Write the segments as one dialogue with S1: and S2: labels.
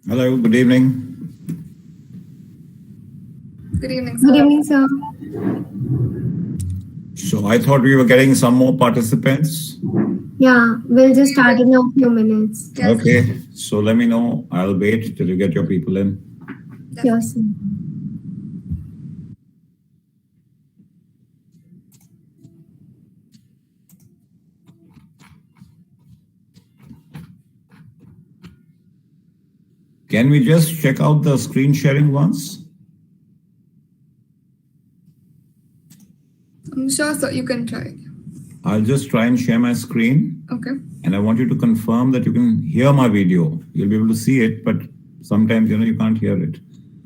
S1: Hello, good evening.
S2: Good evening, sir.
S3: Good evening, sir.
S1: So I thought we were getting some more participants.
S3: Yeah, we'll just start in a few minutes.
S2: Yes.
S1: Okay, so let me know. I'll wait till you get your people in.
S3: Yes, sir.
S1: Can we just check out the screen sharing once?
S2: I'm sure, sir, you can try.
S1: I'll just try and share my screen.
S2: Okay.
S1: And I want you to confirm that you can hear my video. You'll be able to see it, but sometimes, you can't hear it.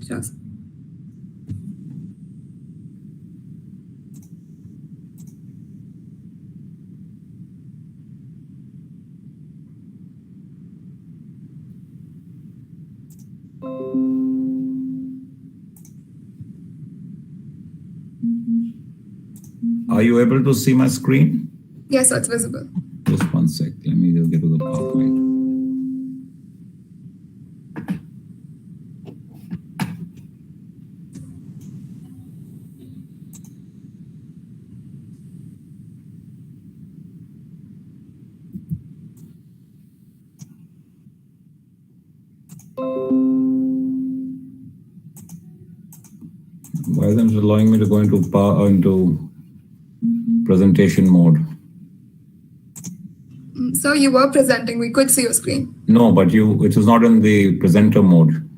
S2: Sure, sir.
S1: Are you able to see my screen?
S2: Yes, sir, it's visible.
S1: Just one sec. Let me just get to the PowerPoint. Why isn't it allowing me to go into presentation mode?
S2: So you were presenting. We could see your screen.
S1: No, but it was not in the presenter mode.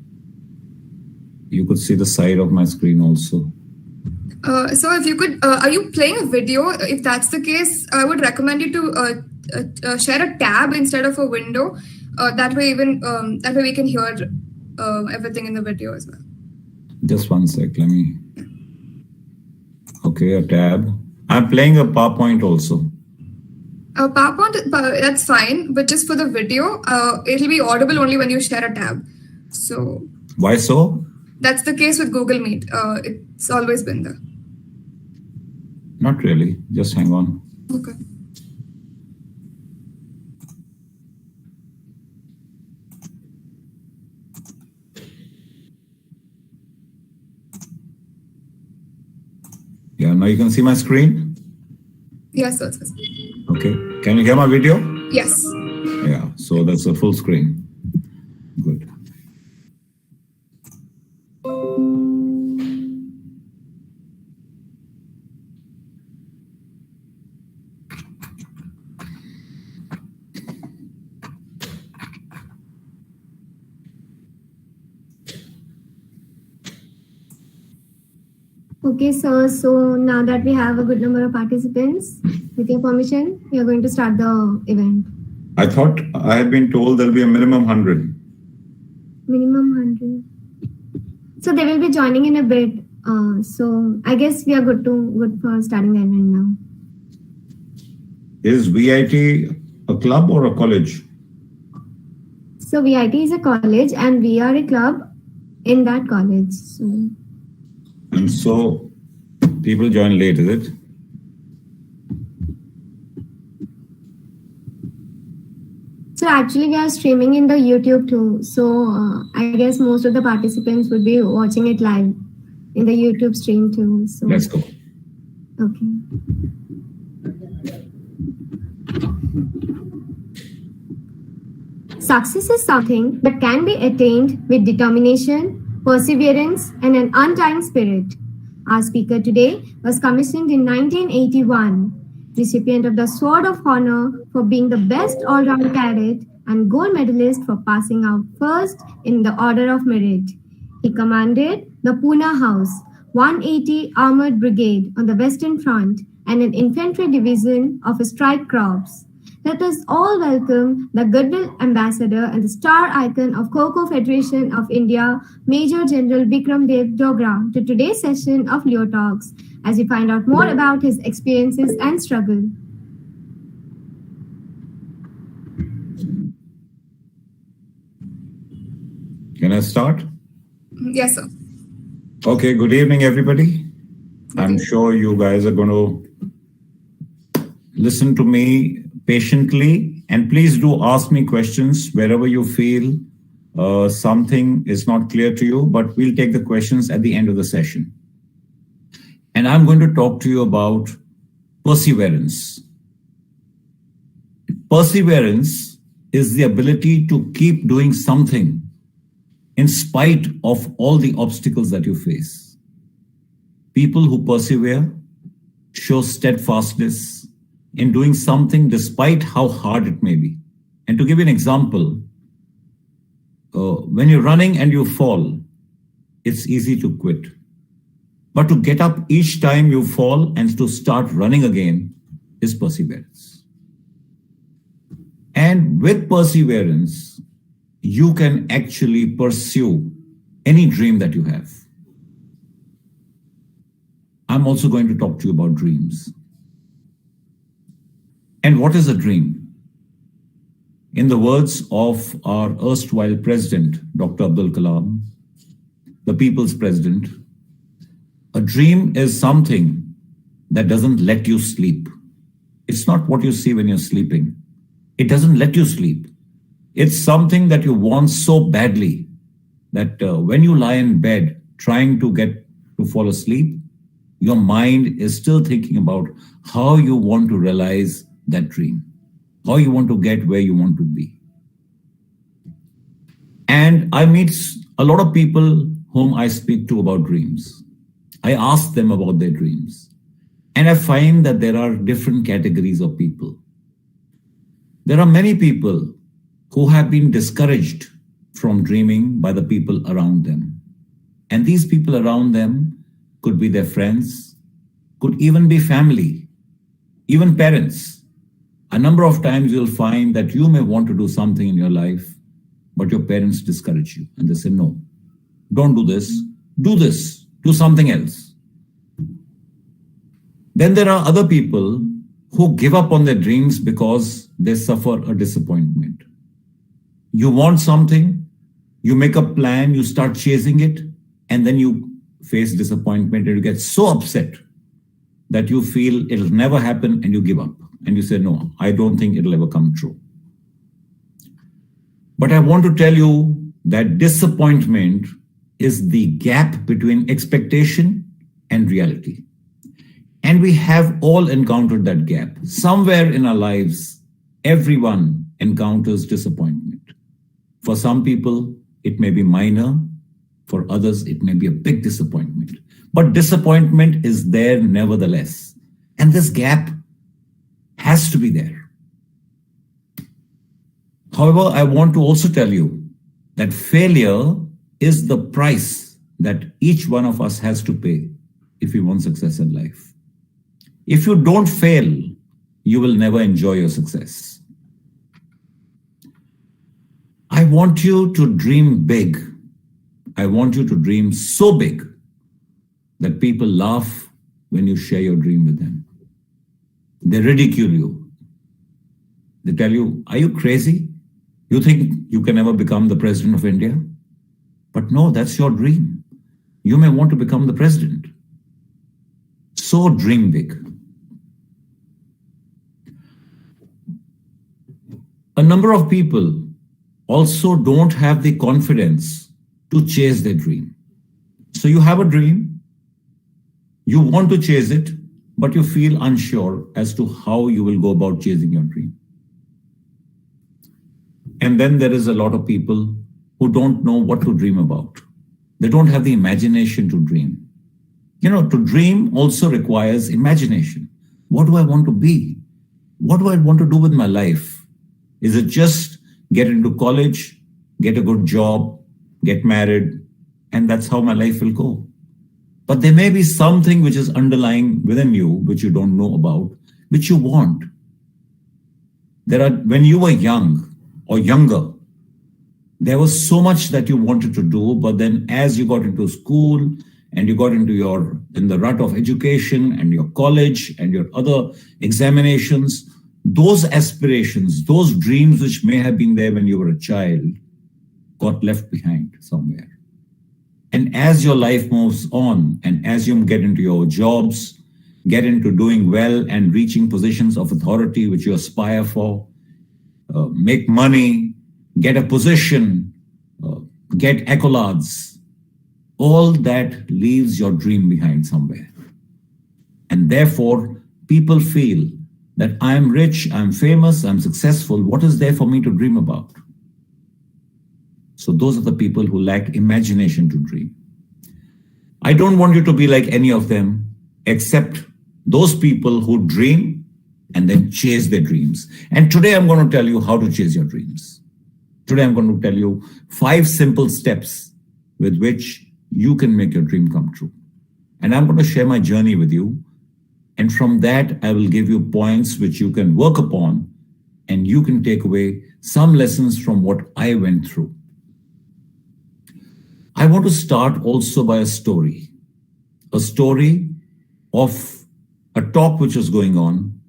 S1: You could see the side of my screen also.
S2: So if you could, are you playing a video? If that's the case, I would recommend you to share a tab instead of a window. That way we can hear everything in the video as well.
S1: Just one sec. Let me. Okay, a tab. I'm playing a PowerPoint also.
S2: PowerPoint, that's fine, but just for the video, it'll be audible only when you share a tab. So.
S1: Why so?
S2: That's the case with Google Meet. It's always been there.
S1: Not really. Just hang on.
S2: Okay.
S1: Yeah, now you can see my screen?
S2: Yes, sir.
S1: Okay. Can you hear my video?
S2: Yes.
S1: Yeah, so that's a full screen. Good.
S3: Okay, sir. So now that we have a good number of participants, with your permission, we are going to start the event.
S1: I thought I had been told there'll be a minimum 100.
S3: Minimum 100. So they will be joining in a bit. So I guess we are good for starting the event now.
S1: Is VIT a club or a college?
S3: So VIT is a college and we are a club in that college.
S1: And so people join late, is it?
S3: So actually we are streaming in the YouTube too. So I guess most of the participants would be watching it live in the YouTube stream too. So
S1: Let's go.
S3: Okay. Success is something that can be attained with determination, perseverance, and an undying spirit. Our speaker today was commissioned in 1981, recipient of the Sword of Honor for being the best all-round cadet and gold medalist for passing out first in the Order of Merit. He commanded the Pune House, 180 Armored Brigade on the Western Front and an infantry division of a strike corps. Let us all welcome the Goodwill Ambassador and the star icon of Kho-Kho Federation of India, Major General Vikram Dogra, to today's session of Leo Talks, as we find out more about his experiences and struggle.
S1: Can I start?
S2: Yes, sir.
S1: Okay, good evening, everybody. I'm sure you guys are going to listen to me patiently, and please do ask me questions wherever you feel something is not clear to you, but we'll take the questions at the end of the session. And I'm going to talk to you about perseverance. Perseverance is the ability to keep doing something in spite of all the obstacles that you face. People who persevere show steadfastness in doing something despite how hard it may be. And to give you an example, when you're running and you fall, it's easy to quit. But to get up each time you fall and to start running again is perseverance. And with perseverance, you can actually pursue any dream that you have. I'm also going to talk to you about dreams. And what is a dream? In the words of our erstwhile president, Dr. Abdul Kalam, the people's president, a dream is something that doesn't let you sleep. It's not what you see when you're sleeping. It doesn't let you sleep. It's something that you want so badly that when you lie in bed trying to get to fall asleep, your mind is still thinking about how you want to realize that dream, how you want to get where you want to be. And I meet a lot of people whom I speak to about dreams. I ask them about their dreams. And I find that there are different categories of people. There are many people who have been discouraged from dreaming by the people around them. And these people around them could be their friends, could even be family, even parents. A number of times you'll find that you may want to do something in your life, but your parents discourage you and they say, no, don't do this, do something else. Then there are other people who give up on their dreams because they suffer a disappointment. You want something, you make a plan, you start chasing it, and then you face disappointment and you get so upset that you feel it'll never happen and you give up. And you say, no, I don't think it'll ever come true. But I want to tell you that disappointment is the gap between expectation and reality. And we have all encountered that gap. Somewhere in our lives, everyone encounters disappointment. For some people, it may be minor. For others, it may be a big disappointment. But disappointment is there nevertheless. And this gap has to be there. However, I want to also tell you that failure is the price that each one of us has to pay if we want success in life. If you don't fail, you will never enjoy your success. I want you to dream big. I want you to dream so big that people laugh when you share your dream with them. They ridicule you. They tell you, are you crazy? You think you can ever become the president of India? But no, that's your dream. You may want to become the president. So dream big. A number of people also don't have the confidence to chase their dream. So you have a dream, you want to chase it, but you feel unsure as to how you will go about chasing your dream. And then there is a lot of people who don't know what to dream about. They don't have the imagination to dream. You know, to dream also requires imagination. What do I want to be? What do I want to do with my life? Is it just get into college, get a good job, get married, and that's how my life will go? But there may be something which is underlying within you, which you don't know about, which you want. When you were young or younger, there was so much that you wanted to do, but then as you got into school and you got into in the rut of education and your college and your other examinations, those aspirations, those dreams which may have been there when you were a child, got left behind somewhere. And as your life moves on, and as you get into your jobs, get into doing well and reaching positions of authority which you aspire for, make money, get a position, get accolades, all that leaves your dream behind somewhere. And therefore, people feel that I'm rich, I'm famous, I'm successful. What is there for me to dream about? So those are the people who lack imagination to dream. I don't want you to be like any of them, except those people who dream and then chase their dreams. And today I'm going to tell you how to chase your dreams. Today I'm going to tell you 5 simple steps with which you can make your dream come true. And I'm going to share my journey with you. And from that, I will give you points which you can work upon, and you can take away some lessons from what I went through. I want to start also by a story of a talk which was going on.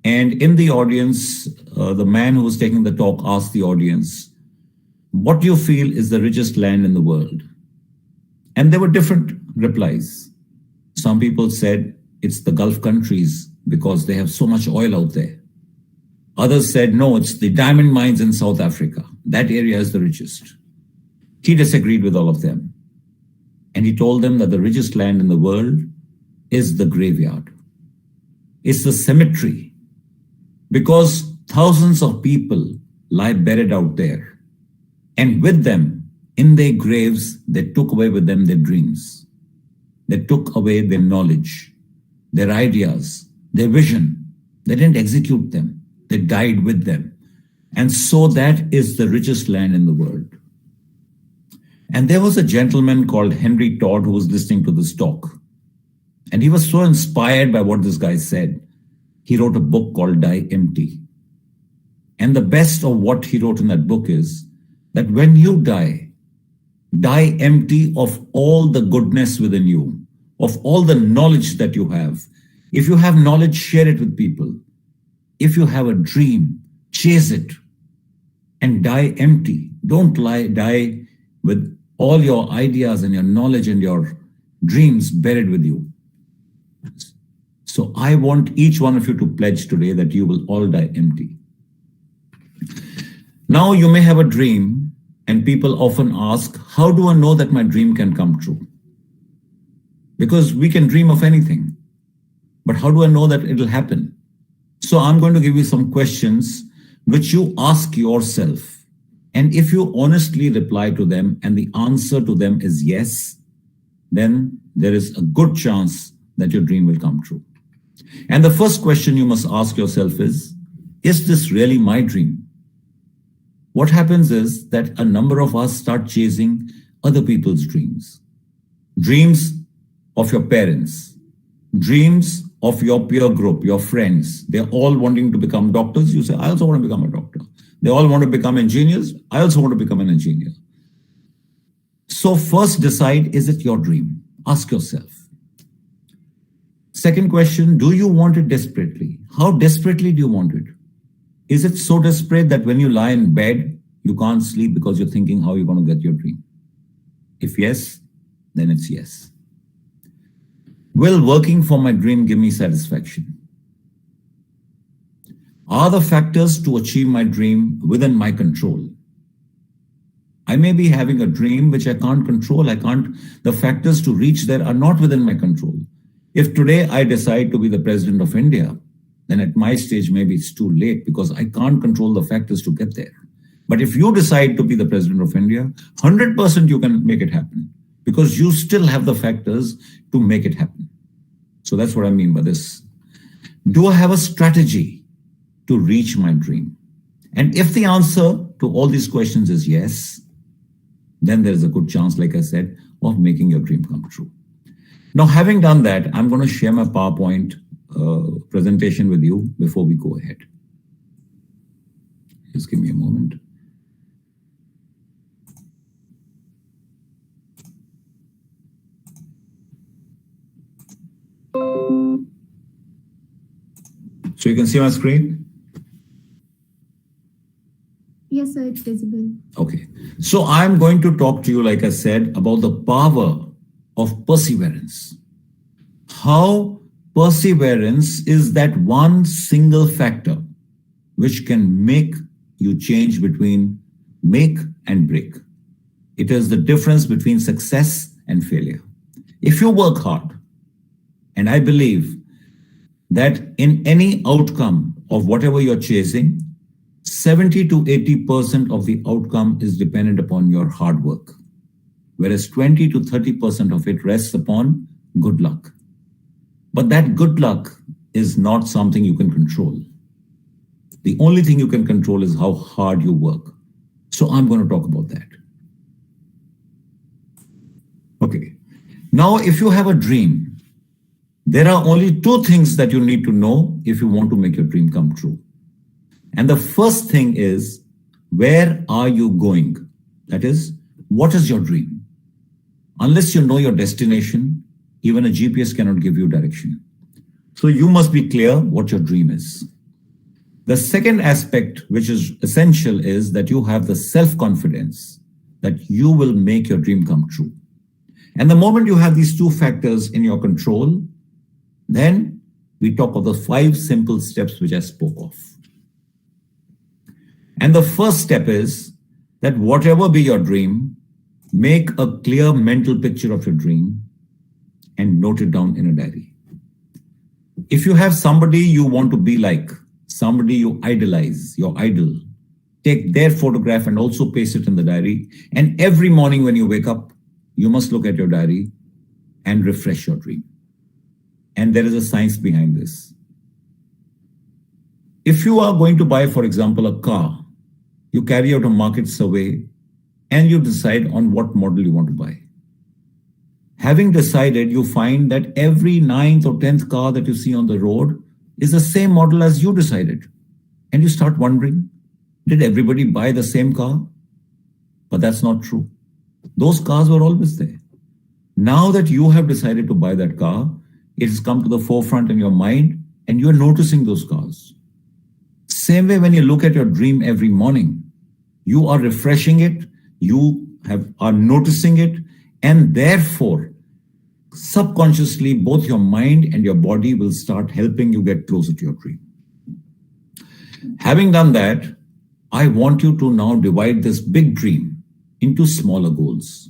S1: And in the audience, the man who was taking the talk asked the audience, what do you feel is the richest land in the world? And there were different replies. Some people said it's the Gulf countries because they have so much oil out there. Others said, no, it's the diamond mines in South Africa. That area is the richest. He disagreed with all of them. And he told them that the richest land in the world is the graveyard. It's the cemetery. Because thousands of people lie buried out there. And with them, in their graves, they took away with them their dreams. They took away their knowledge, their ideas, their vision. They didn't execute them. They died with them. And so that is the richest land in the world. And there was a gentleman called Henry Todd who was listening to this talk. And he was so inspired by what this guy said. He wrote a book called Die Empty. And the best of what he wrote in that book is that when you die empty of all the goodness within you, of all the knowledge that you have. If you have knowledge, share it with people. If you have a dream, chase it and die empty. Don't die with all your ideas and your knowledge and your dreams buried with you. So I want each one of you to pledge today that you will all die empty. Now you may have a dream, and people often ask, how do I know that my dream can come true? Because we can dream of anything, but how do I know that it'll happen? So I'm going to give you some questions which you ask yourself. And if you honestly reply to them and the answer to them is yes, then there is a good chance that your dream will come true. And the first question you must ask yourself is this really my dream? What happens is that a number of us start chasing other people's dreams. Dreams of your parents, dreams of your peer group, your friends. They're all wanting to become doctors. You say, I also want to become a doctor. They all want to become engineers. I also want to become an engineer. So first decide, is it your dream? Ask yourself. Second question, do you want it desperately? How desperately do you want it? Is it so desperate that when you lie in bed, you can't sleep because you're thinking how you're going to get your dream? If yes, then it's yes. Will working for my dream give me satisfaction? Are the factors to achieve my dream within my control? I may be having a dream which I can't control. The factors to reach there are not within my control. If today I decide to be the president of India, then at my stage, maybe it's too late because I can't control the factors to get there. But if you decide to be the president of India, 100% you can make it happen because you still have the factors to make it happen. So that's what I mean by this. Do I have a strategy to reach my dream? And if the answer to all these questions is yes, then there is a good chance, like I said, of making your dream come true. Now, having done that, I'm going to share my PowerPoint presentation with you before we go ahead. Just give me a moment. So you can see my screen?
S3: Yes, sir, it's visible.
S1: Okay. So I'm going to talk to you, like I said, about the power of perseverance. How perseverance is that one single factor which can make you change between make and break. It is the difference between success and failure. If you work hard, and I believe that in any outcome of whatever you're chasing, 70 to 80% of the outcome is dependent upon your hard work, whereas 20 to 30% of it rests upon good luck. But that good luck is not something you can control. The only thing you can control is how hard you work. So I'm going to talk about that. Okay. Now, if you have a dream, there are only two things that you need to know if you want to make your dream come true. And the first thing is, where are you going? That is, what is your dream? Unless you know your destination, even a GPS cannot give you direction. So you must be clear what your dream is. The second aspect, which is essential, is that you have the self-confidence that you will make your dream come true. And the moment you have these two factors in your control, then we talk of the 5 simple steps which I spoke of. And the first step is that whatever be your dream, make a clear mental picture of your dream and note it down in a diary. If you have somebody you want to be like, somebody you idolize, your idol, take their photograph and also paste it in the diary. And every morning when you wake up, you must look at your diary and refresh your dream. And there is a science behind this. If you are going to buy, for example, a car, you carry out a market survey and you decide on what model you want to buy. Having decided, you find that every 9th or 10th car that you see on the road is the same model as you decided. And you start wondering, did everybody buy the same car? But that's not true. Those cars were always there. Now that you have decided to buy that car, it has come to the forefront in your mind and you're noticing those cars. Same way when you look at your dream every morning, you are refreshing it, you are noticing it, and therefore, subconsciously, both your mind and your body will start helping you get closer to your dream. Having done that, I want you to now divide this big dream into smaller goals.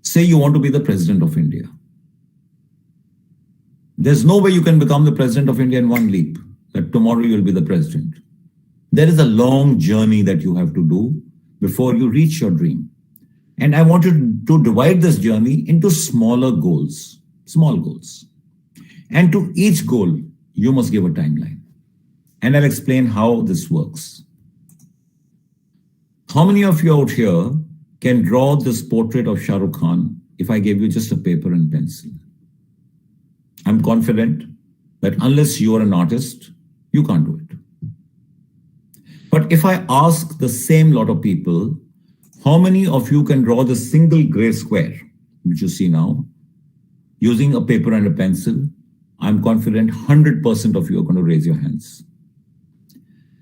S1: Say you want to be the President of India. There's no way you can become the President of India in one leap, that tomorrow you'll be the President. There is a long journey that you have to do before you reach your dream. And I want you to divide this journey into smaller goals, small goals. And to each goal, you must give a timeline. And I'll explain how this works. How many of you out here can draw this portrait of Shah Rukh Khan if I gave you just a paper and pencil? I'm confident that unless you are an artist, you can't do it. But if I ask the same lot of people, how many of you can draw the single gray square, which you see now, using a paper and a pencil? I'm confident 100% of you are going to raise your hands.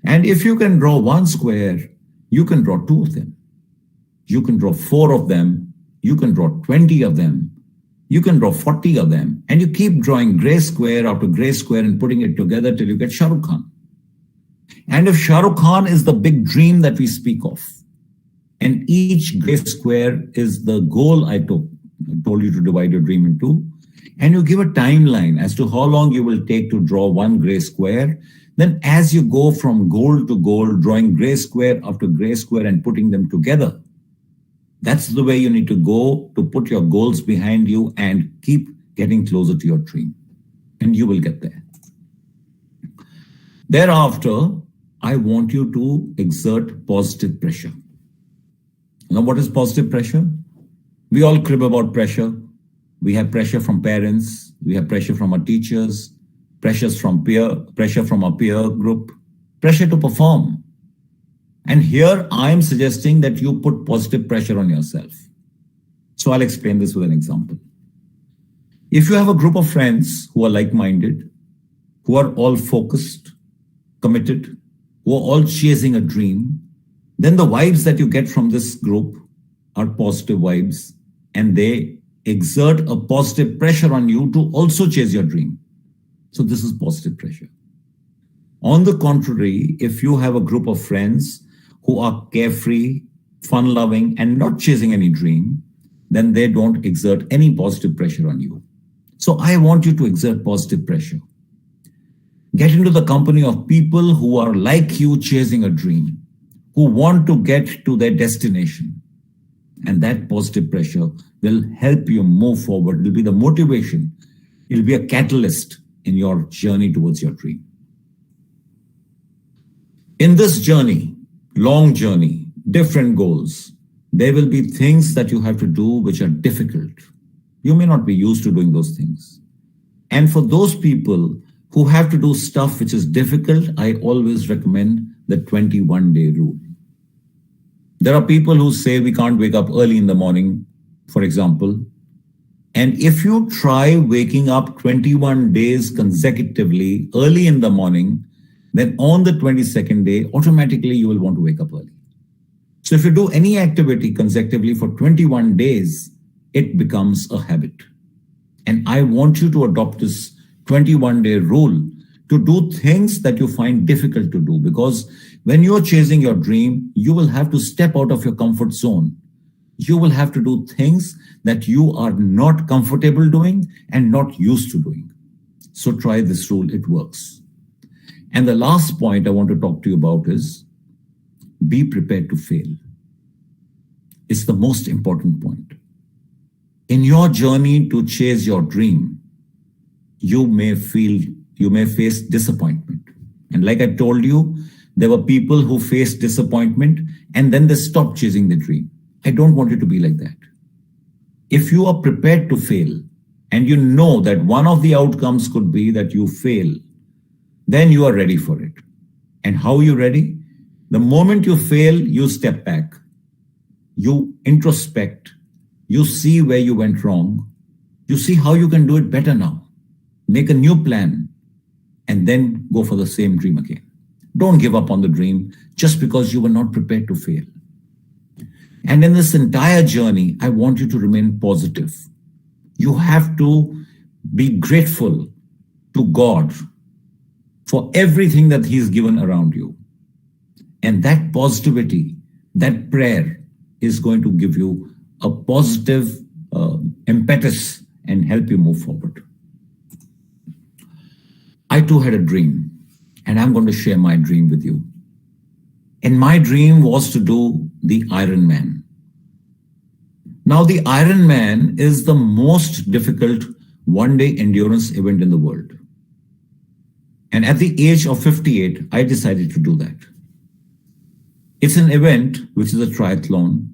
S1: And if you can draw one square, you can draw 2 of them. You can draw 4 of them. You can draw 20 of them. You can draw 40 of them. And you keep drawing gray square after gray square and putting it together till you get Shah Rukh Khan. And if Shah Rukh Khan is the big dream that we speak of, and each gray square is the goal I told you to divide your dream into, and you give a timeline as to how long you will take to draw one gray square, then as you go from goal to goal, drawing gray square after gray square and putting them together, that's the way you need to go to put your goals behind you and keep getting closer to your dream. And you will get there. Thereafter, I want you to exert positive pressure. Now, what is positive pressure? We all crib about pressure. We have pressure from parents. We have pressure from our teachers, pressure from our peer group, pressure to perform. And here I'm suggesting that you put positive pressure on yourself. So I'll explain this with an example. If you have a group of friends who are like-minded, who are all focused, committed, who are all chasing a dream, then the vibes that you get from this group are positive vibes, and they exert a positive pressure on you to also chase your dream. So this is positive pressure. On the contrary, if you have a group of friends who are carefree, fun-loving, and not chasing any dream, then they don't exert any positive pressure on you. So I want you to exert positive pressure. Get into the company of people who are like you, chasing a dream, who want to get to their destination. And that positive pressure will help you move forward. It will be the motivation. It will be a catalyst in your journey towards your dream. In this journey, long journey, different goals, there will be things that you have to do which are difficult. You may not be used to doing those things. And for those people who have to do stuff which is difficult, I always recommend the 21-day rule. There are people who say we can't wake up early in the morning, for example. And if you try waking up 21 days consecutively early in the morning, then on the 22nd day, automatically you will want to wake up early. So if you do any activity consecutively for 21 days, it becomes a habit. And I want you to adopt this 21-day rule to do things that you find difficult to do, because when you're chasing your dream, you will have to step out of your comfort zone. You will have to do things that you are not comfortable doing and not used to doing. So try this rule, it works. And the last point I want to talk to you about is be prepared to fail. It's the most important point. In your journey to chase your dream, you may face disappointment. And like I told you, there were people who faced disappointment and then they stopped chasing the dream. I don't want you to be like that. If you are prepared to fail and you know that one of the outcomes could be that you fail, then you are ready for it. And how are you ready? The moment you fail, you step back. You introspect. You see where you went wrong. You see how you can do it better now. Make a new plan and then go for the same dream again. Don't give up on the dream just because you were not prepared to fail. And in this entire journey, I want you to remain positive. You have to be grateful to God for everything that He's given around you. And that positivity, that prayer is going to give you a positive impetus and help you move forward. I too had a dream, and I'm going to share my dream with you. And my dream was to do the Ironman. Now, the Ironman is the most difficult one-day endurance event in the world. And at the age of 58, I decided to do that. It's an event which is a triathlon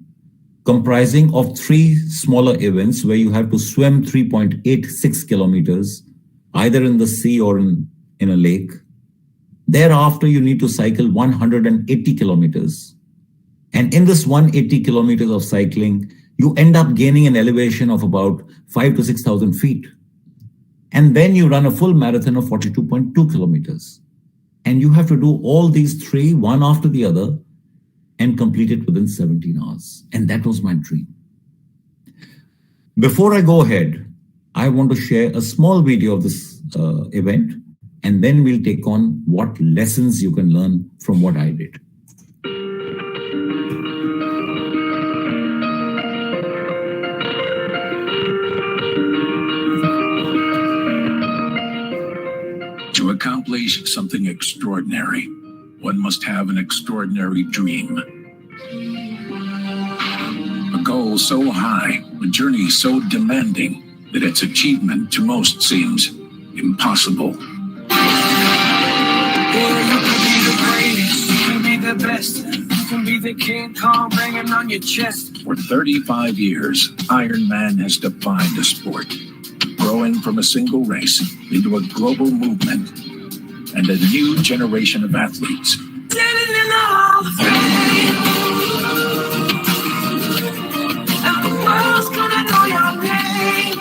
S1: comprising of 3 smaller events where you have to swim 3.86 kilometers, either in the sea or in a lake. Thereafter, you need to cycle 180 kilometers. And in this 180 kilometers of cycling, you end up gaining an elevation of about 5,000 to 6,000 feet. And then you run a full marathon of 42.2 kilometers. And you have to do all these 3, one after the other, and complete it within 17 hours. And that was my dream. Before I go ahead, I want to share a small video of this event, and then we'll take on what lessons you can learn from what I did.
S4: To accomplish something extraordinary, one must have an extraordinary dream. A goal so high, a journey so demanding, that its achievement to most seems impossible.
S5: Yeah, you can be the greatest, you can be the best, you can be the King Kong banging on your chest.
S4: For 35 years, Ironman has defined a sport, growing from a single race into a global movement and a new generation of athletes.
S5: Standing in the Hall of Fame, and the world's gonna know your name,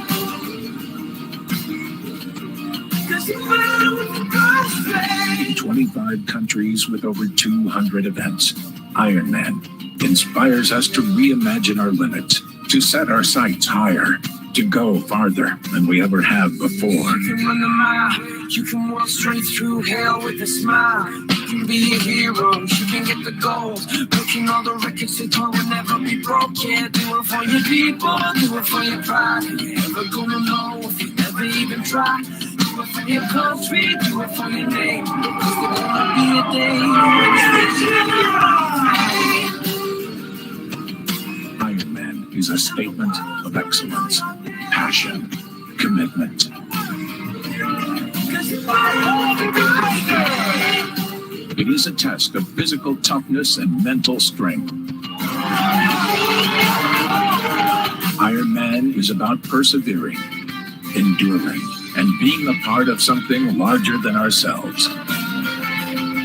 S5: 'cause you fell with the God's flame.
S4: In 25 countries with over 200 events, Ironman inspires us to reimagine our limits, to set our sights higher, to go farther than we ever have before.
S5: You can run the mile, You can walk straight through hell with a smile. You can be a hero, you can get the gold. Breaking all the records they thought would never be broke. Yeah, do it for your people, do it for your pride. You ever gonna know if you never even try? Do it for your country, do it for your name. Because there gonna be a day
S4: Iron Man is a statement of excellence, passion, commitment. It is a test of physical toughness and mental strength. Iron Man is about persevering, enduring, and being a part of something larger than ourselves.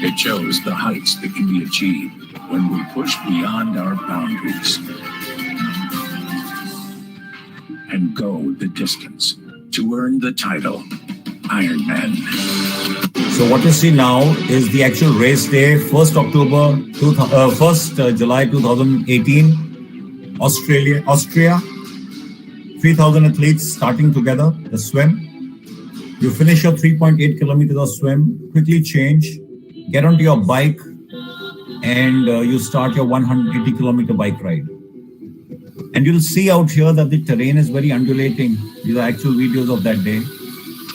S4: It shows the heights that can be achieved when we push beyond our boundaries and go the distance to earn the title Iron Man.
S1: So what you see now is the actual race day, 1st July 2018, Austria. 3,000 athletes starting together, the swim. You finish your 3.8 kilometers of swim, quickly change, get onto your bike, and you start your 180 kilometer bike ride. And you'll see out here that the terrain is very undulating. These are actual videos of that day.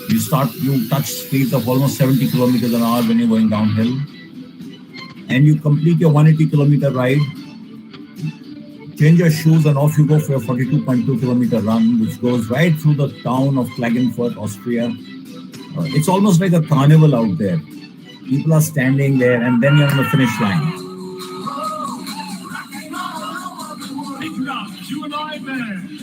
S1: You touch speeds of almost 70 kilometers an hour when you're going downhill. And you complete your 180 kilometer ride, change your shoes, and off you go for your 42.2 kilometer run, which goes right through the town of Klagenfurt, Austria. It's almost like a carnival out there. People are standing there, and then you're on the finish line.
S4: You and I, man.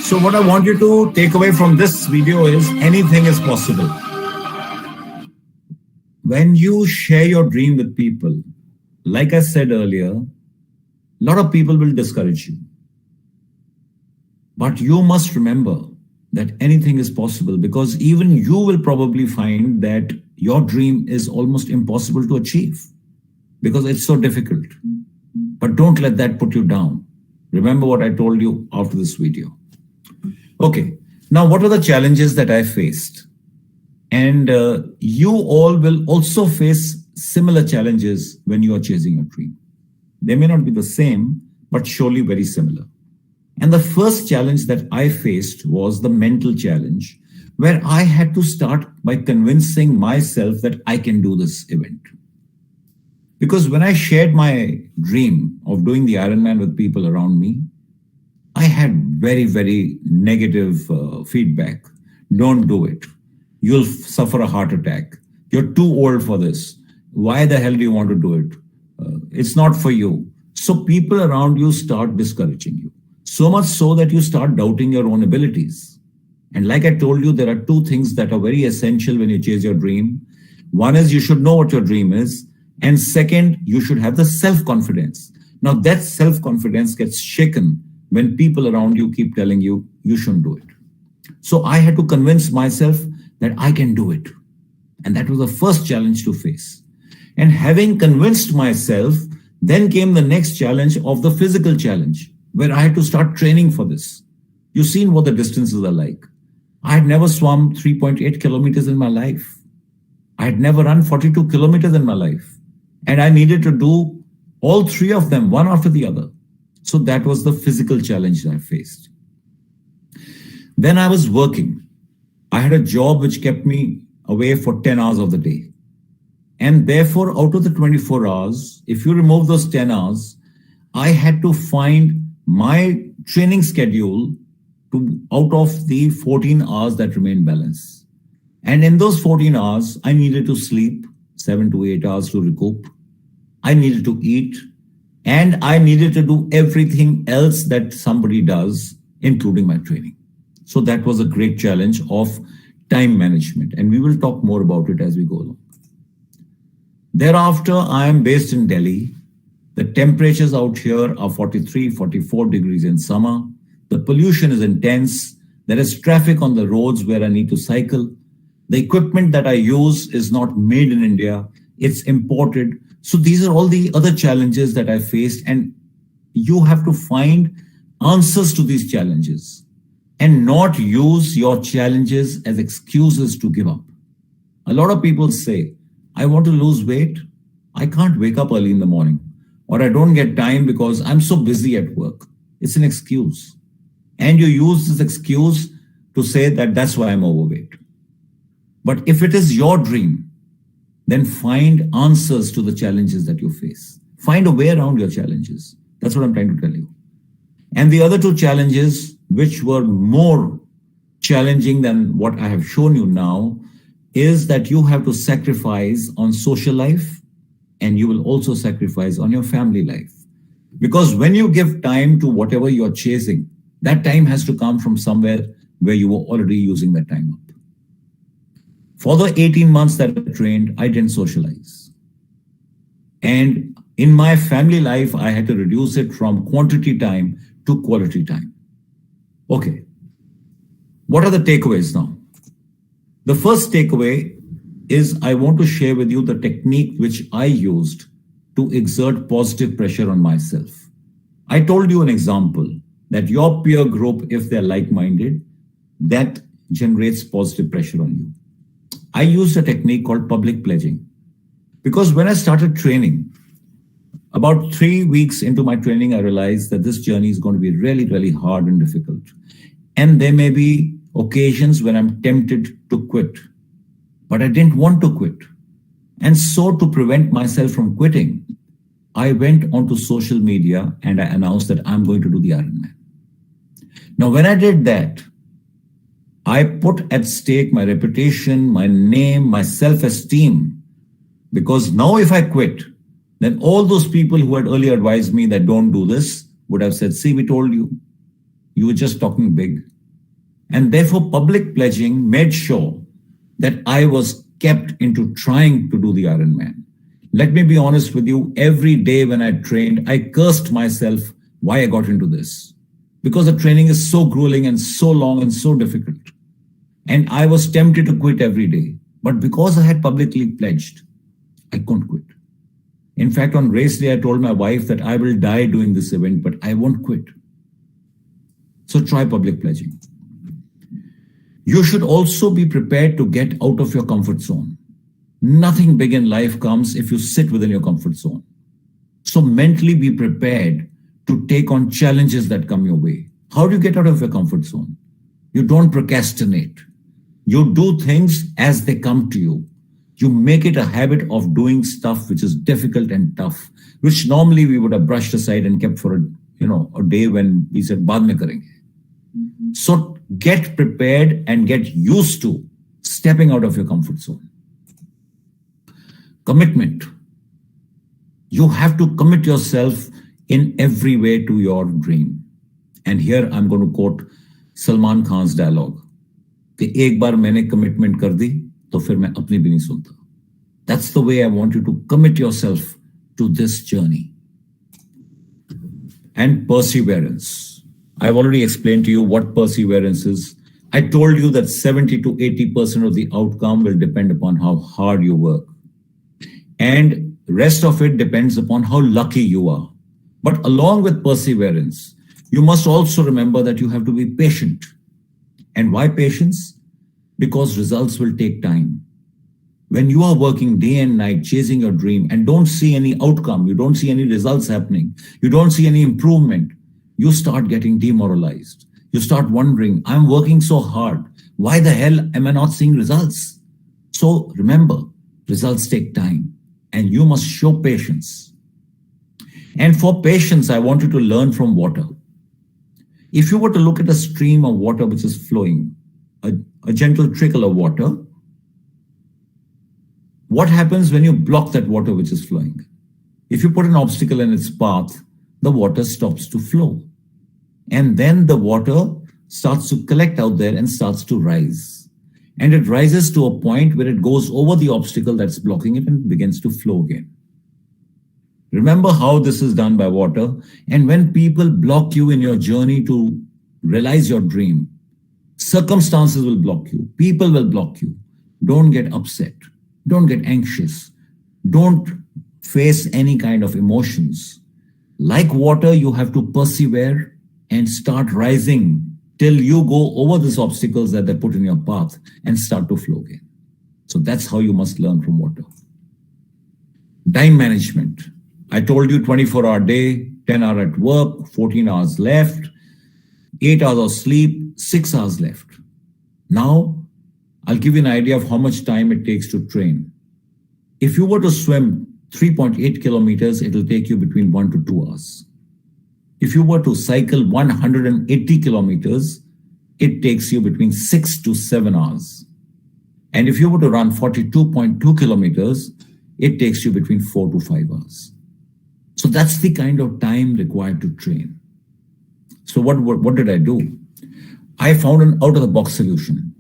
S1: So what I want you to take away from this video is anything is possible. When you share your dream with people, like I said earlier, a lot of people will discourage you. But you must remember that anything is possible, because even you will probably find that your dream is almost impossible to achieve because it's so difficult. But don't let that put you down. Remember what I told you after this video. Okay, now what are the challenges that I faced? And you all will also face similar challenges when you are chasing your dream. They may not be the same, but surely very similar. And the first challenge that I faced was the mental challenge, where I had to start by convincing myself that I can do this event. Because when I shared my dream of doing the Ironman with people around me, I had very, very negative feedback. Don't do it. You'll suffer a heart attack. You're too old for this. Why the hell do you want to do it? It's not for you. So people around you start discouraging you. So much so that you start doubting your own abilities. And like I told you, there are two things that are very essential when you chase your dream. One is you should know what your dream is. And second, you should have the self-confidence. Now that self-confidence gets shaken when people around you keep telling you, you shouldn't do it. So I had to convince myself that I can do it. And that was the first challenge to face. And having convinced myself, then came the next challenge of the physical challenge, where I had to start training for this. You've seen what the distances are like. I had never swum 3.8 kilometers in my life. I had never run 42 kilometers in my life. And I needed to do all three of them, one after the other. So that was the physical challenge that I faced. Then I was working. I had a job which kept me away for 10 hours of the day. And therefore, out of the 24 hours, if you remove those 10 hours, I had to find my training schedule out of the 14 hours that remained balanced. And in those 14 hours, I needed to sleep 7 to 8 hours to recoup. I needed to eat. And I needed to do everything else that somebody does, including my training. So that was a great challenge of time management. And we will talk more about it as we go along. Thereafter, I am based in Delhi. The temperatures out here are 43, 44 degrees in summer. The pollution is intense. There is traffic on the roads where I need to cycle. The equipment that I use is not made in India, it's imported. So these are all the other challenges that I faced, and you have to find answers to these challenges and not use your challenges as excuses to give up. A lot of people say, I want to lose weight. I can't wake up early in the morning, or I don't get time because I'm so busy at work. It's an excuse. And you use this excuse to say that that's why I'm overweight. But if it is your dream, then find answers to the challenges that you face. Find a way around your challenges. That's what I'm trying to tell you. And the other two challenges, which were more challenging than what I have shown you now, is that you have to sacrifice on social life, and you will also sacrifice on your family life. Because when you give time to whatever you're chasing, that time has to come from somewhere where you were already using that time up. For the 18 months that I trained, I didn't socialize. And in my family life, I had to reduce it from quantity time to quality time. Okay. What are the takeaways now? The first takeaway is I want to share with you the technique which I used to exert positive pressure on myself. I told you an example that your peer group, if they're like-minded, that generates positive pressure on you. I used a technique called public pledging. Because when I started training, about 3 weeks into my training, I realized that this journey is going to be really, really hard and difficult. And there may be occasions when I'm tempted to quit, but I didn't want to quit. And so to prevent myself from quitting, I went onto social media and I announced that I'm going to do the Ironman. Now, when I did that, I put at stake my reputation, my name, my self-esteem, because now if I quit, then all those people who had earlier advised me that don't do this would have said, see, we told you, you were just talking big. And therefore, public pledging made sure that I was kept into trying to do the Ironman. Let me be honest with you, every day when I trained, I cursed myself why I got into this. Because the training is so grueling and so long and so difficult. And I was tempted to quit every day. But because I had publicly pledged, I couldn't quit. In fact, on race day, I told my wife that I will die doing this event, but I won't quit. So try public pledging. You should also be prepared to get out of your comfort zone. Nothing big in life comes if you sit within your comfort zone. So mentally be prepared to take on challenges that come your way. How do you get out of your comfort zone? You don't procrastinate. You do things as they come to you. You make it a habit of doing stuff which is difficult and tough, which normally we would have brushed aside and kept for a day when we said, baad mein karenge. So get prepared and get used to stepping out of your comfort zone. Commitment. You have to commit yourself in every way to your dream. And here I'm going to quote Salman Khan's dialogue. कि एक बार मैंने commitment कर दी तो फिर मैं अपनी भी नहीं सुनता. That's the way I want you to commit yourself to this journey. And perseverance. I've already explained to you what perseverance is. I told you that 70 to 80% of the outcome will depend upon how hard you work. And rest of it depends upon how lucky you are. But along with perseverance, you must also remember that you have to be patient. And why patience? Because results will take time. When you are working day and night, chasing your dream, and don't see any outcome, you don't see any results happening, you don't see any improvement, you start getting demoralized. You start wondering, I'm working so hard. Why the hell am I not seeing results? So remember, results take time, and you must show patience. And for patience, I want you to learn from water. If you were to look at a stream of water which is flowing, a gentle trickle of water, what happens when you block that water which is flowing? If you put an obstacle in its path, the water stops to flow. And then the water starts to collect out there and starts to rise. And it rises to a point where it goes over the obstacle that's blocking it and begins to flow again. Remember how this is done by water. And when people block you in your journey to realize your dream, circumstances will block you, people will block you. Don't get upset. Don't get anxious. Don't face any kind of emotions. Like water, you have to persevere and start rising till you go over these obstacles that they put in your path and start to flow again. So that's how you must learn from water. Time management. I told you 24-hour day, 10 hours at work, 14 hours left, 8 hours of sleep, 6 hours left. Now, I'll give you an idea of how much time it takes to train. If you were to swim 3.8 kilometers, it will take you between 1 to 2 hours. If you were to cycle 180 kilometers, it takes you between 6 to 7 hours. And if you were to run 42.2 kilometers, it takes you between 4 to 5 hours. So that's the kind of time required to train. So what did I do? I found an out-of-the-box solution.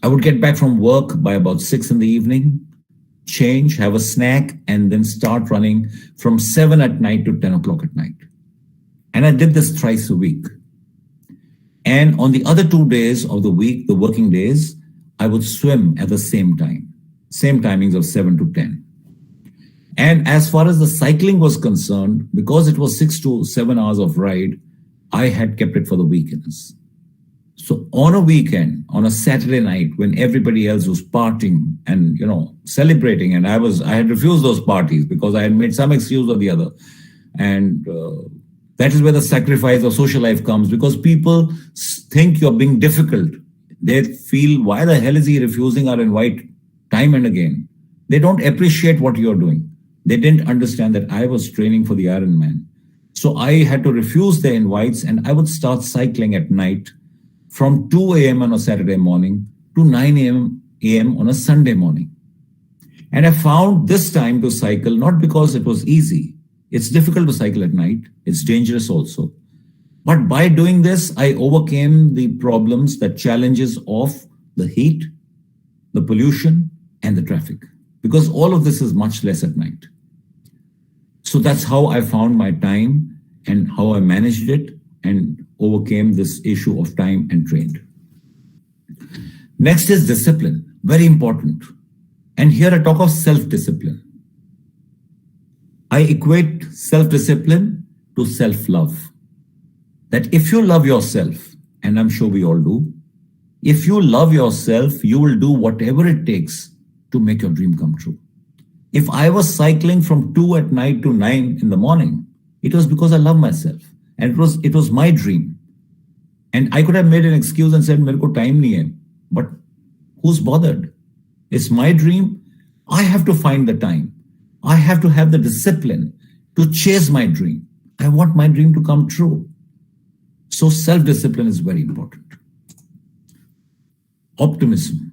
S1: I would get back from work by about 6 in the evening, change, have a snack, and then start running from 7 at night to 10 o'clock at night. And I did this thrice a week. And on the other 2 days of the week, the working days, I would swim at the same time, same timings of 7 to 10. And as far as the cycling was concerned, because it was 6 to 7 hours of ride, I had kept it for the weekends. So on a weekend, on a Saturday night, when everybody else was partying and, celebrating, and I had refused those parties because I had made some excuse or the other. And that is where the sacrifice of social life comes, because people think you're being difficult. They feel, why the hell is he refusing our invite time and again? They don't appreciate what you're doing. They didn't understand that I was training for the Ironman. So I had to refuse their invites, and I would start cycling at night from 2 a.m. on a Saturday morning to 9 a.m. on a Sunday morning. And I found this time to cycle not because it was easy. It's difficult to cycle at night. It's dangerous also. But by doing this, I overcame the problems, the challenges of the heat, the pollution, and the traffic, because all of this is much less at night. So that's how I found my time and how I managed it and overcame this issue of time and trained. Next is discipline, very important. And here I talk of self-discipline. I equate self-discipline to self-love. That if you love yourself, and I'm sure we all do, if you love yourself, you will do whatever it takes to make your dream come true. If I was cycling from 2 at night to 9 in the morning, it was because I love myself. And it was my dream. And I could have made an excuse and said, "Mereko time nahi hai." But who's bothered? It's my dream. I have to find the time. I have to have the discipline to chase my dream. I want my dream to come true. So self-discipline is very important. Optimism.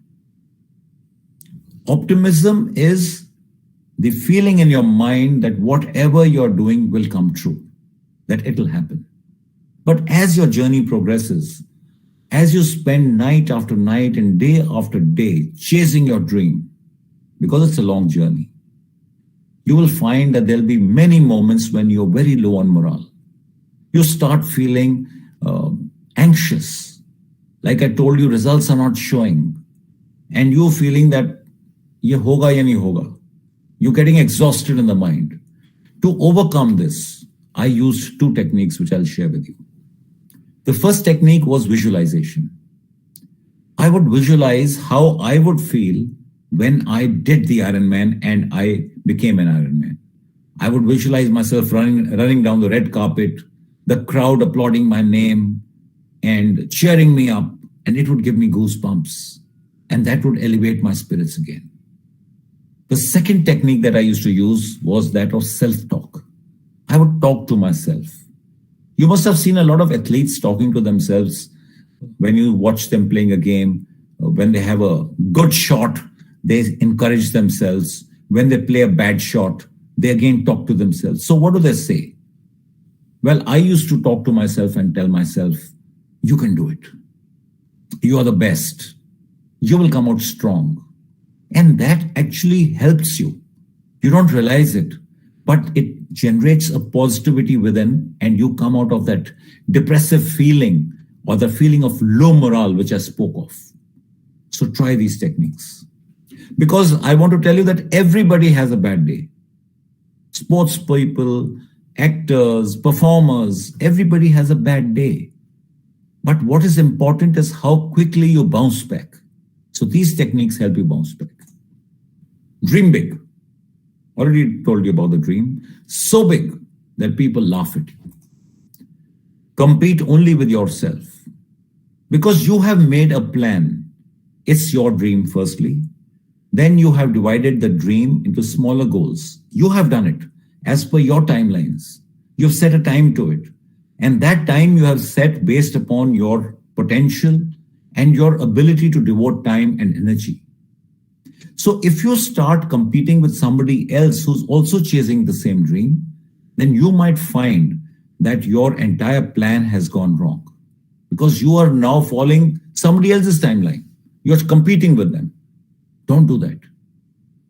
S1: Optimism is the feeling in your mind that whatever you're doing will come true, that it will happen. But as your journey progresses, as you spend night after night and day after day chasing your dream, because it's a long journey, you will find that there'll be many moments when you're very low on morale. You start feeling anxious. Like I told you, results are not showing. And you're feeling that ye hoga ya nahi hoga. You're getting exhausted in the mind. To overcome this, I used 2 techniques which I'll share with you. The first technique was visualization. I would visualize how I would feel when I did the Ironman and I became an Ironman. I would visualize myself running down the red carpet, the crowd applauding my name and cheering me up, and it would give me goosebumps, and that would elevate my spirits again. The second technique that I used to use was that of self-talk. I would talk to myself. You must have seen a lot of athletes talking to themselves when you watch them playing a game. When they have a good shot, they encourage themselves. When they play a bad shot, they again talk to themselves. So what do they say? Well, I used to talk to myself and tell myself, you can do it. You are the best. You will come out strong. And that actually helps you. You don't realize it, but it generates a positivity within, and you come out of that depressive feeling or the feeling of low morale, which I spoke of. So try these techniques. Because I want to tell you that everybody has a bad day. Sports people, actors, performers, everybody has a bad day. But what is important is how quickly you bounce back. So these techniques help you bounce back. Dream big. Already told you about the dream. So big that people laugh at you. Compete only with yourself. Because you have made a plan. It's your dream, firstly. Then you have divided the dream into smaller goals. You have done it as per your timelines. You've set a time to it. And that time you have set based upon your potential and your ability to devote time and energy. So if you start competing with somebody else who's also chasing the same dream, then you might find that your entire plan has gone wrong because you are now following somebody else's timeline. You're competing with them. Don't do that.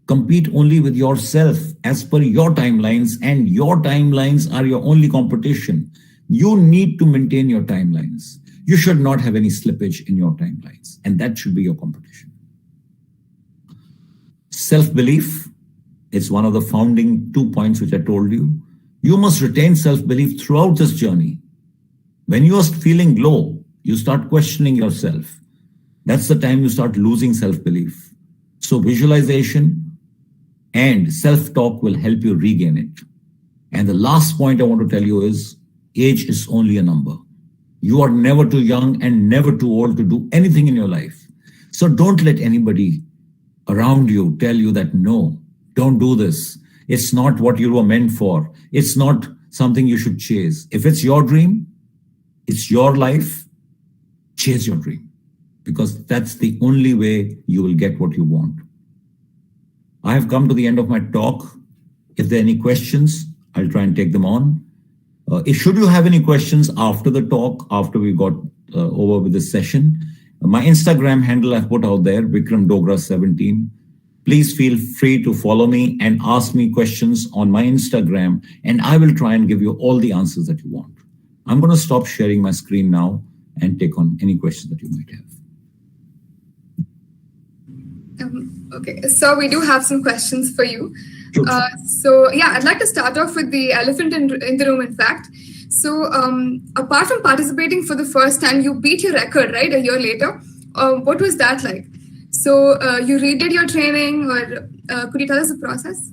S1: Compete only with yourself as per your timelines, and your timelines are your only competition. You need to maintain your timelines. You should not have any slippage in your timelines, and that should be your competition. Self-belief is one of the founding 2 points which I told you. You must retain self-belief throughout this journey. When you are feeling low, you start questioning yourself. That's the time you start losing self-belief. So visualization and self-talk will help you regain it. And the last point I want to tell you is age is only a number. You are never too young and never too old to do anything in your life. So don't let anybody around you tell you that, no, don't do this. It's not what you were meant for. It's not something you should chase. If it's your dream, it's your life, chase your dream. Because that's the only way you will get what you want. I have come to the end of my talk. If there are any questions, I'll try and take them on. Should you have any questions after the talk, after we got over with this session, my Instagram handle I've put out there, Vikram Dogra 17. Please feel free to follow me and ask me questions on my Instagram, and I will try and give you all the answers that you want. I'm going to stop sharing my screen now and take on any questions that you might have.
S2: Okay, so we do have some questions for you.
S1: Sure.
S2: I'd like to start off with the elephant in the room, in fact. So apart from participating for the first time, you beat your record, right, a year later. What was that like? So you redid your training, or could you tell us the process?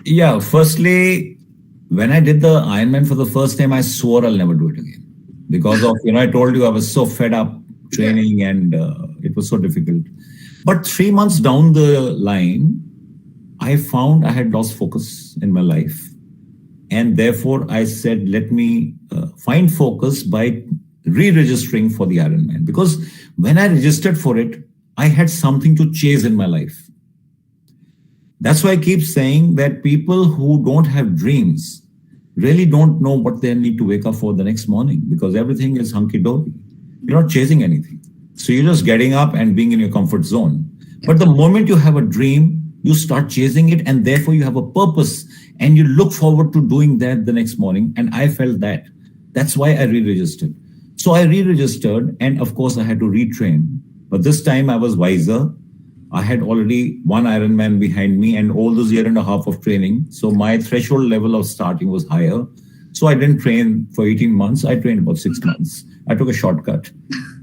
S1: Yeah, firstly, when I did the Ironman for the first time, I swore I'll never do it again. Because of, I told you I was so fed up training and it was so difficult. But 3 months down the line, I found I had lost focus in my life. And therefore, I said, let me find focus by re-registering for the Ironman. Because when I registered for it, I had something to chase in my life. That's why I keep saying that people who don't have dreams really don't know what they need to wake up for the next morning, because everything is hunky-dory. You're not chasing anything. So you're just getting up and being in your comfort zone. But the moment you have a dream, you start chasing it, and therefore you have a purpose, and you look forward to doing that the next morning. And I felt that. That's why I re-registered. So I re-registered, and of course I had to retrain. But this time I was wiser. I had already one Ironman behind me and all those 1.5 years of training. So my threshold level of starting was higher. So I didn't train for 18 months. I trained about 6 months. I took a shortcut.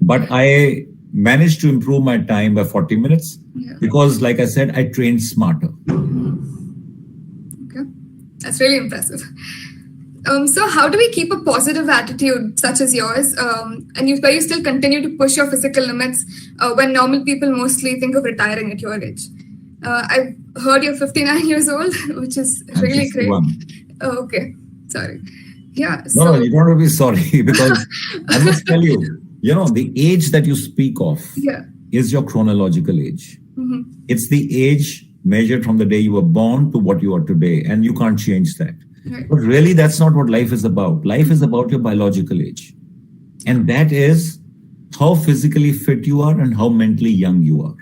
S1: But I managed to improve my time by 40 minutes because, like I said, I trained smarter.
S2: Okay, that's really impressive. So how do we keep a positive attitude such as yours, and where you still continue to push your physical limits when normal people mostly think of retiring at your age? I've heard you're 59 years old, which is really great. Oh, okay, sorry. Yeah.
S1: No, you don't have to be sorry, because I must tell you, the age that you speak of is your chronological age. Mm-hmm. It's the age measured from the day you were born to what you are today, and you can't change that. Right. But really, that's not what life is about. Life is about your biological age. And that is how physically fit you are and how mentally young you are.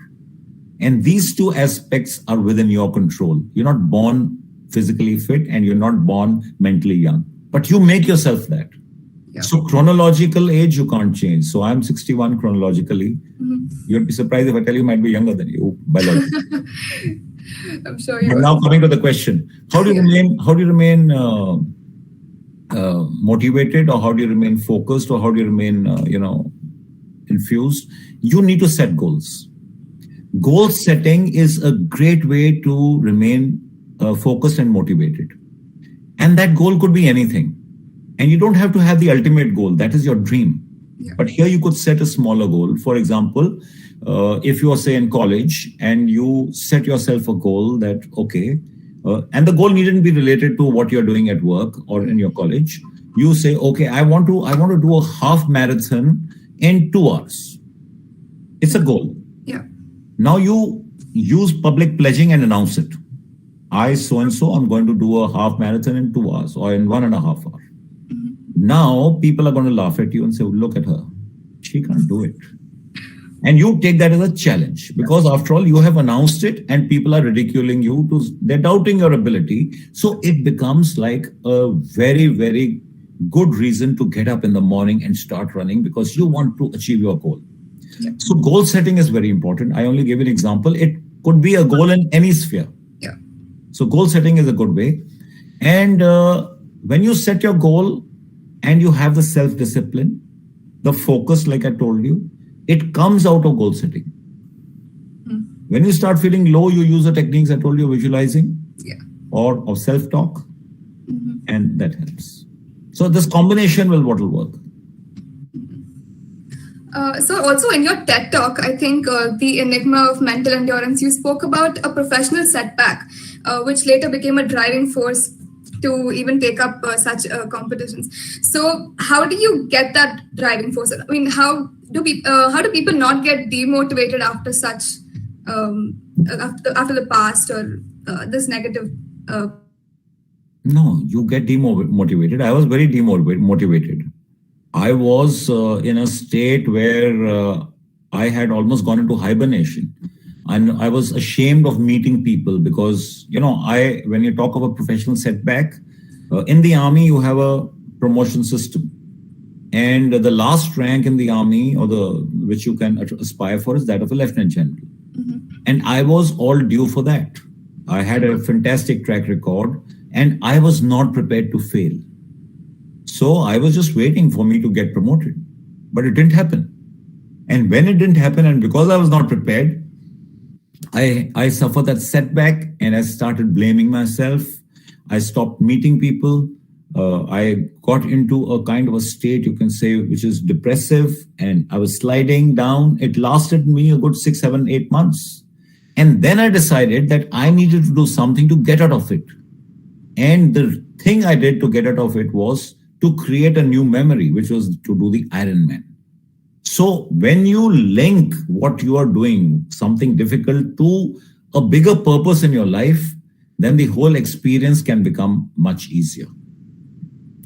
S1: And these two aspects are within your control. You're not born physically fit and you're not born mentally young. But you make yourself that. So chronological age you can't change. So I'm 61 chronologically. You'd be surprised if I tell you I might be younger than you biologically.
S2: I'm sure you
S1: But
S2: are.
S1: now coming to the question, how do you remain motivated, or how do you remain focused, or how do you remain infused? You need to set goals. Goal setting is a great way to remain focused and motivated. And that goal could be anything. And you don't have to have the ultimate goal. That is your dream.
S2: Yeah.
S1: But here you could set a smaller goal. For example, if you are, say, in college and you set yourself a goal that, okay, and the goal needn't be related to what you're doing at work or in your college. You say, okay, I want to do a half marathon in 2 hours. It's a goal.
S2: Yeah.
S1: Now you use public pledging and announce it. I, so-and-so, I'm going to do a half marathon in 2 hours or in 1.5 hours. Now people are going to laugh at you and say, look at her. She can't do it. And you take that as a challenge because after all, you have announced it and people are ridiculing you. They're doubting your ability. So it becomes like a very, very good reason to get up in the morning and start running because you want to achieve your goal.
S2: Yeah.
S1: So goal setting is very important. I only gave you an example. It could be a goal in any sphere.
S2: Yeah.
S1: So goal setting is a good way. And when you set your goal and you have the self-discipline, the focus, like I told you, it comes out of goal setting. When you start feeling low, you use the techniques I told you, visualizing or of self-talk, and that helps. So this combination what will work.
S2: So also in your TED Talk, I think the enigma of mental endurance, you spoke about a professional setback, which later became a driving force to even take up such competitions. So how do you get that driving force? I mean, how do people not get demotivated after such after the past or this negative?
S1: No, you get demotivated. I was very demotivated. I was in a state where I had almost gone into hibernation. And I was ashamed of meeting people because, when you talk about professional setback, in the army, you have a promotion system. And the last rank in the army or which you can aspire for is that of a lieutenant general. And I was all due for that. I had a fantastic track record and I was not prepared to fail. So I was just waiting for me to get promoted, but it didn't happen. And when it didn't happen, and because I was not prepared, I suffered that setback and I started blaming myself. I stopped meeting people. I got into a kind of a state, you can say, which is depressive, and I was sliding down. It lasted me a good 6, 7, 8 months. And then I decided that I needed to do something to get out of it. And the thing I did to get out of it was to create a new memory, which was to do the Ironman. So when you link what you are doing, something difficult, to a bigger purpose in your life, then the whole experience can become much easier.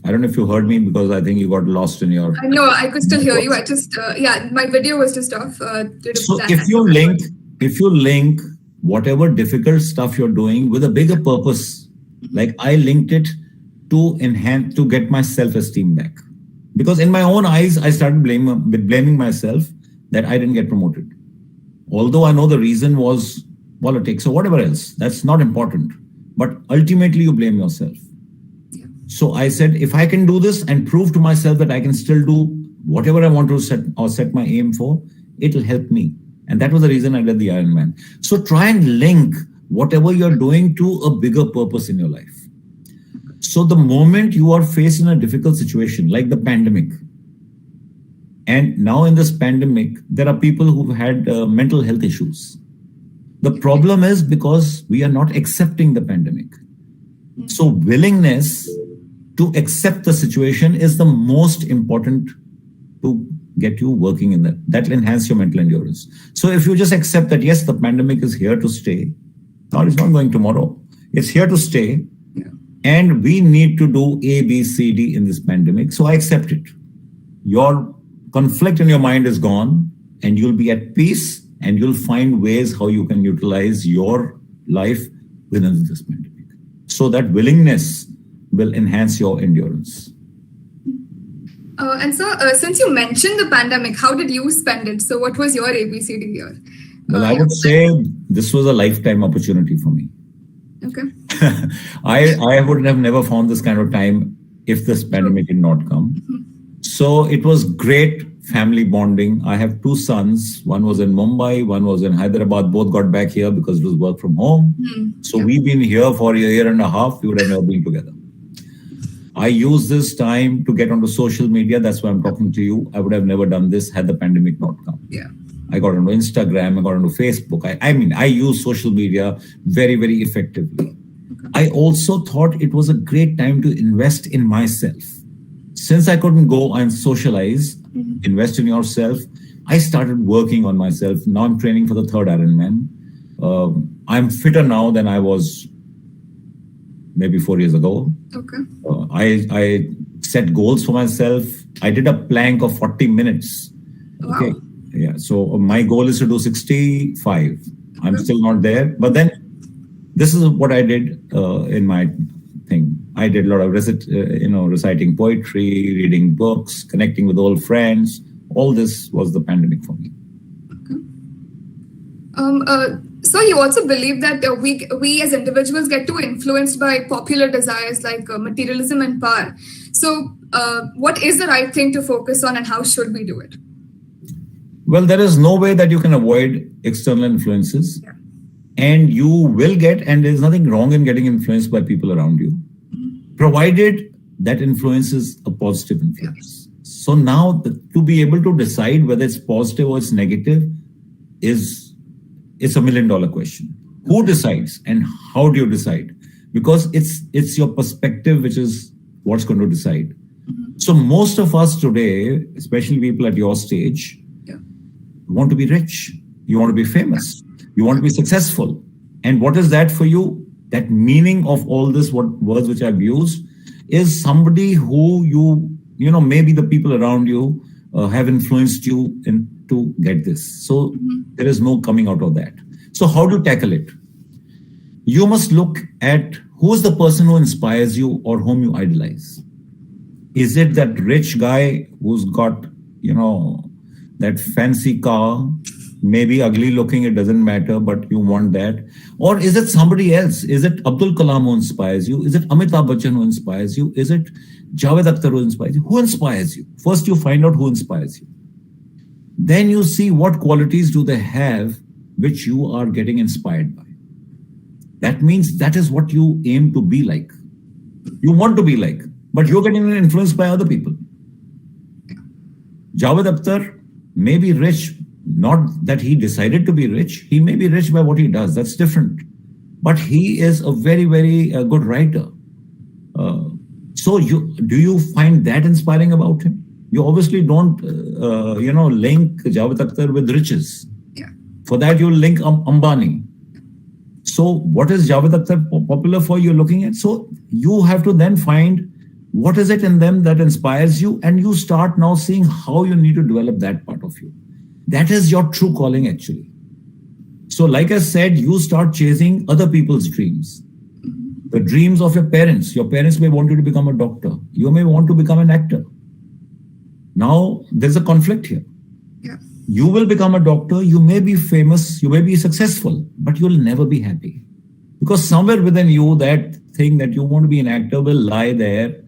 S1: I don't know if you heard me because I think you got lost in your...
S2: No, I could still hear you. I just, my video was just off.
S1: So if you link whatever difficult stuff you're doing with a bigger purpose, like I linked it to get my self-esteem back. Because in my own eyes, I started blaming myself that I didn't get promoted. Although I know the reason was politics or whatever else, that's not important. But ultimately, you blame yourself. Yeah. So I said, if I can do this and prove to myself that I can still do whatever I want to set my aim for, it'll help me. And that was the reason I did the Ironman. So try and link whatever you're doing to a bigger purpose in your life. So the moment you are faced in a difficult situation, like the pandemic, and now in this pandemic, there are people who've had mental health issues. The problem is because we are not accepting the pandemic. So willingness to accept the situation is the most important to get you working in that. That will enhance your mental endurance. So if you just accept that, yes, the pandemic is here to stay. No, it's not going tomorrow. It's here to stay. And we need to do A, B, C, D in this pandemic. So I accept it. Your conflict in your mind is gone and you'll be at peace and you'll find ways how you can utilize your life within this pandemic. So that willingness will enhance your endurance.
S2: And so, since you mentioned the pandemic, how did you spend it? So, what was your ABCD year?
S1: Well, I would say this was a lifetime opportunity for me.
S2: Okay.
S1: I would have never found this kind of time if this pandemic did not come. So it was great family bonding. I have two sons. One was in Mumbai, one was in Hyderabad. Both got back here because it was work from home. So we've been here for a year and a half. We would have never been together. I use this time to get onto social media. That's why I'm talking to you. I would have never done this had the pandemic not come.
S2: Yeah.
S1: I got onto Instagram, I got onto Facebook. I use social media very, very effectively. I also thought it was a great time to invest in myself. Since I couldn't go and socialize, invest in yourself, I started working on myself. Now I'm training for the third Ironman. I'm fitter now than I was maybe 4 years ago.
S2: Okay.
S1: I set goals for myself. I did a plank of 40 minutes.
S2: Wow.
S1: Okay. Yeah. So my goal is to do 65. I'm still not there. But then this is what I did in my thing. I did a lot of reciting poetry, reading books, connecting with old friends. All this was the pandemic for me.
S2: So you also believe that we as individuals get too influenced by popular desires like materialism and power. So what is the right thing to focus on and how should we do it?
S1: Well, there is no way that you can avoid external influences.
S2: Yeah.
S1: And you will get, and there's nothing wrong in getting influenced by people around you, provided that influence is a positive influence. Yeah. So now to be able to decide whether it's positive or it's negative it's $1 million question. Who decides and how do you decide? Because it's your perspective which is what's going to decide. So most of us today, especially people at your stage, want to be rich. You want to be famous. You want to be successful. And what is that for you? That meaning of all this, what words which I've used, is somebody who maybe the people around you have influenced you to get this. So there is no coming out of that. So how do you tackle it? You must look at who is the person who inspires you or whom you idolize. Is it that rich guy who's got, that fancy car, maybe ugly looking, it doesn't matter, but you want that? Or is it somebody else? Is it Abdul Kalam who inspires you? Is it Amitabh Bachchan who inspires you? Is it Javed Akhtar who inspires you? Who inspires you? First, you find out who inspires you. Then you see what qualities do they have which you are getting inspired by. That means that is what you aim to be like. You want to be like, but you're getting influenced by other people. Javed Akhtar may be rich, not that he decided to be rich. He may be rich by what he does. That's different. But he is a very, very good writer. So do you find that inspiring about him? You obviously don't, link Javed Akhtar with riches.
S2: Yeah.
S1: For that, you'll link Ambani. So what is Javed Akhtar popular for? You're looking at. So you have to then find what is it in them that inspires you, and you start now seeing how you need to develop that part of you. That is your true calling, actually. So like I said, you start chasing other people's dreams. The dreams of your parents. Your parents may want you to become a doctor. You may want to become an actor. Now, there's a conflict here.
S2: Yeah.
S1: You will become a doctor. You may be famous. You may be successful, but you'll never be happy. Because somewhere within you, that thing that you want to be an actor will lie there.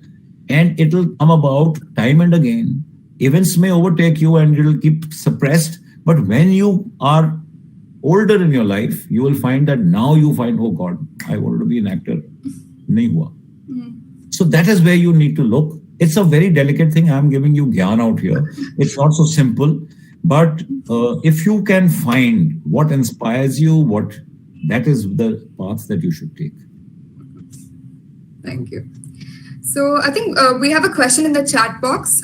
S1: And it'll come about time and again. Events may overtake you and it'll keep suppressed. But when you are older in your life, you will find that now you find, oh God, I wanted to be an actor. Nahi hua. So that is where you need to look. It's a very delicate thing. I'm giving you gyan out here. It's not so simple. But if you can find what inspires you, that is the path that you should take.
S2: Thank you. So I think we have a question in the chat box.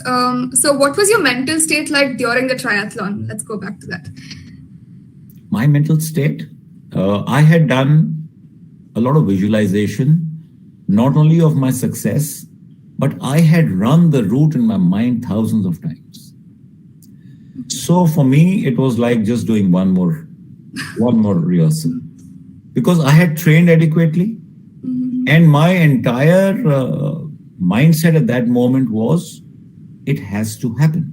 S2: So what was your mental state like during the triathlon? Let's go back to that.
S1: My mental state, I had done a lot of visualization, not only of my success, but I had run the route in my mind thousands of times. So for me, it was like just doing one more rehearsal, because I had trained adequately, and my entire mindset at that moment was It has to happen.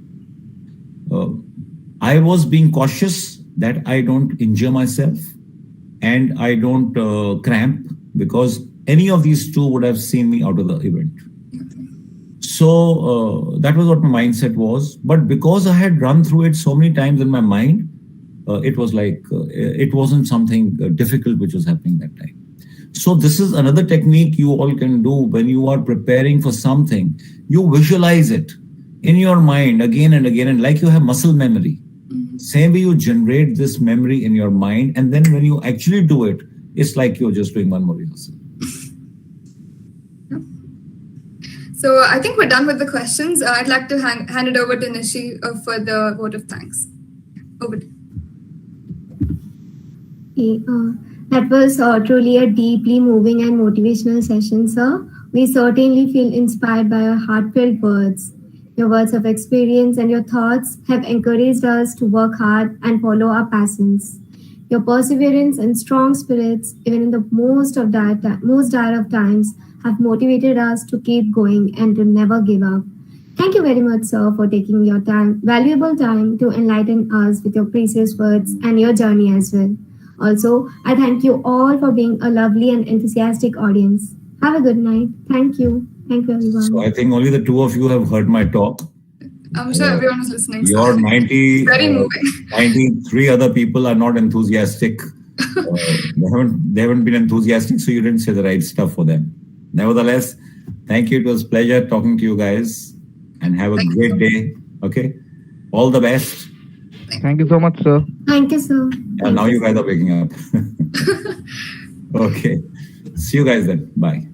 S1: I was being cautious that I don't injure myself and I don't cramp, because any of these two would have seen me out of the event. So that was what my mindset was. But because I had run through it so many times in my mind, it was like, it wasn't something difficult which was happening that time. So this is another technique you all can do when you are preparing for something. You visualize it in your mind again and again, and like you have muscle memory. Same way you generate this memory in your mind, and then when you actually do it, it's like you're just doing one more rehearsal.
S2: So I think we're done with the questions. I'd like to hand it over to Nishi for the vote of thanks. Over to you.
S3: That was truly a deeply moving and motivational session, sir. We certainly feel inspired by your heartfelt words. Your words of experience and your thoughts have encouraged us to work hard and follow our passions. Your perseverance and strong spirits, even in the most dire of times, have motivated us to keep going and to never give up. Thank you very much, sir, for taking your valuable time to enlighten us with your precious words and your journey as well. Also, I thank you all for being a lovely and enthusiastic audience. Have a good night. Thank you. Thank you, everyone.
S1: So I think only the two of you have heard my talk.
S2: I'm sure everyone is listening.
S1: Your 93 other people are not enthusiastic. They haven't been enthusiastic, so you didn't say the right stuff for them. Nevertheless, thank you. It was a pleasure talking to you guys, and have a great day. Okay, all the best.
S6: Thank you so much, sir.
S3: Thank you, sir.
S1: And now you guys are waking up. Okay, see you guys then. Bye.